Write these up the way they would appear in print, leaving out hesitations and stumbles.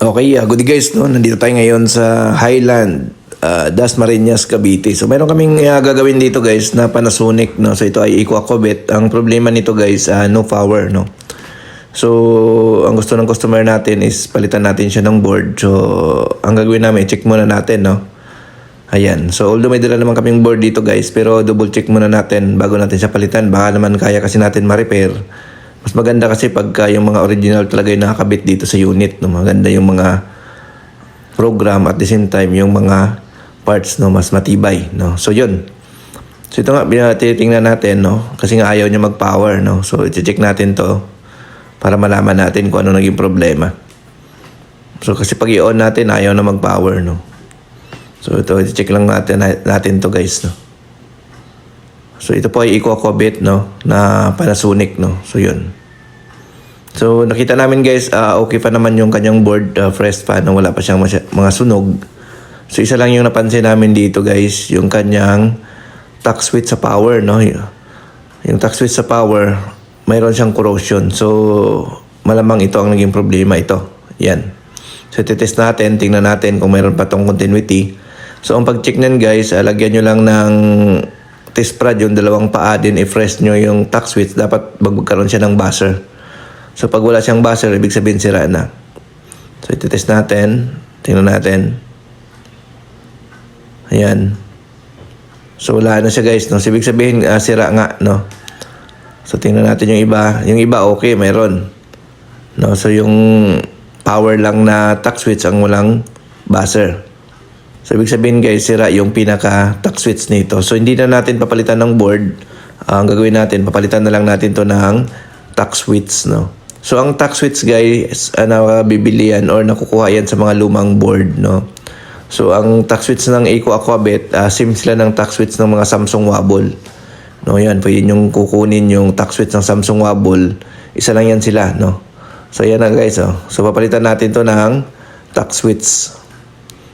Okay, good guys, no? Nandito tayo ngayon sa Highland, Dasmariñas, Cavite. So, meron kaming gagawin dito guys na Panasonic, no? So, ito ay Eco-Acobit. Ang problema nito guys, no power, no? So, ang gusto ng customer natin is palitan natin siya ng board. So, ang gagawin namin, check muna natin, no? Ayan. So, although may dala naman kaming board dito guys, pero double check muna natin bago natin siya palitan. Baka naman kaya kasi natin ma-repair. Mas maganda kasi pagka yung mga original talaga yung nakakabit dito sa unit, no? Maganda yung mga program at the same time yung mga parts, no, mas matibay, no? So yun. So ito nga tinitingnan natin, no, kasi nga ayaw niya mag-power, no? So i-check natin to para malaman natin kung ano naging problema. So kasi pag i-on natin ayaw na mag-power, no? So ito i-check lang natin to guys, no? So ito po ay Eco-Acobit, no, na Panasonic, no. So yun. So nakita namin guys, okay pa naman yung kanyang board, fresh pa, no, wala pa siyang mga sunog. So isa lang yung napansin namin dito guys, yung kanyang tack switch sa power, no. Yung tack switch sa power, mayroon siyang corrosion. So malamang ito ang naging problema ito. Yan. So titest natin, tingnan natin kung mayroon pa tong continuity. So ang pag-check niyan guys, lagyan nyo lang ng test prod yung dalawang paa, din i-fresh nyo yung tack switch, dapat magkaroon siya ng buzzer. So pag wala siyang buzzer, ibig sabihin sira na. So iti-test natin, tingnan natin. Ayan. So wala na siya guys, no. So, ibig sabihin sira nga, no. So tingnan natin yung iba. Yung iba okay, mayroon. No, so yung power lang na tack switch ang walang buzzer. So, ibig sabihin guys, sira yung pinaka-tack switch nito. So, hindi na natin papalitan ng board. Ang gagawin natin, papalitan na lang natin to ng tack switch, no? So, ang tack switch guys, bibili yan or nakukuha yan sa mga lumang board, no? So, ang tack switch ng Eco-Acobit, same sila ng tack switch ng mga Samsung Wobble. No, yan. Pwede yung kukunin yung tack switch ng Samsung Wobble. Isa lang yan sila, no? So, yan na guys, oh. So, papalitan natin to ng tack switch.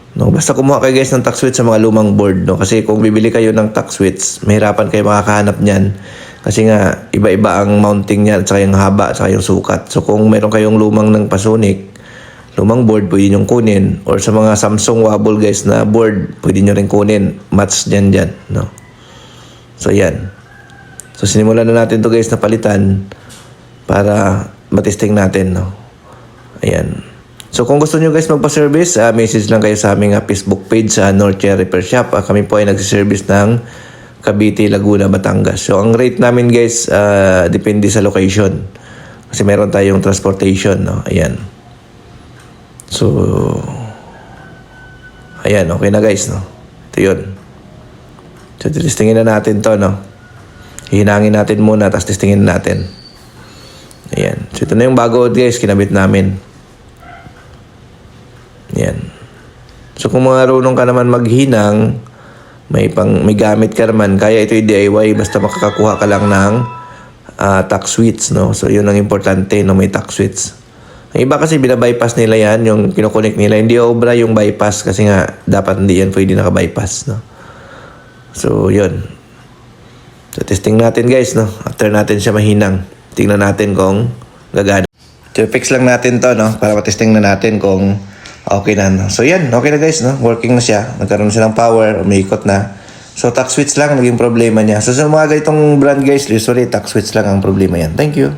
No, basta kumuha kayo guys ng tack switch sa mga lumang board, no, kasi kung bibili kayo ng tack switch, mahirapan kayo makakahanap niyan kasi nga iba-iba ang mounting niya at saka yung haba at saka yung sukat. So kung meron kayong lumang ng Panasonic, lumang board, pwede nyo kunin, or sa mga Samsung Wobble guys na board, pwede nyo rin kunin, match dyan, no. So yan. So sinimulan na natin to guys na palitan para matesting natin, no. Ayan. So kung gusto nyo guys magpa-service, message lang kayo sa aming Facebook page sa Northia Repair Shop. Kami po ay nagsiservice ng Cavite, Laguna, Batangas. So ang rate namin guys, depende sa location. Kasi meron tayong transportation, no? Ayan. So, ayan, okay na guys, no? Ito yun. So testingin na natin to, no? Hihinangin natin muna, tapos testingin natin. Ayan. So ito na yung bago guys, kinabit namin. Yan. So kung marunong ka naman maghinang, may gamit ka naman, kaya ito yung DIY basta makakakuha ka lang ng tack switch, no. So yun ang importante, no, may tack switch. Ang iba kasi binabypass nila yan, yung kinukunik nila, hindi obra yung bypass kasi nga dapat hindi yan pwede naka-bypass, no. So yun. So testing natin guys, no. After natin siya mahinang, tingnan natin kung gagana. So fix lang natin to, no, para matesting na natin kung okay na, no? So yan, okay na guys, no? Working na siya. Nagkaroon siya ng power, umiikot na. So tack switch lang naging problema niya. So sa mga ganitong brand guys, usually tack switch lang ang problema yan. Thank you.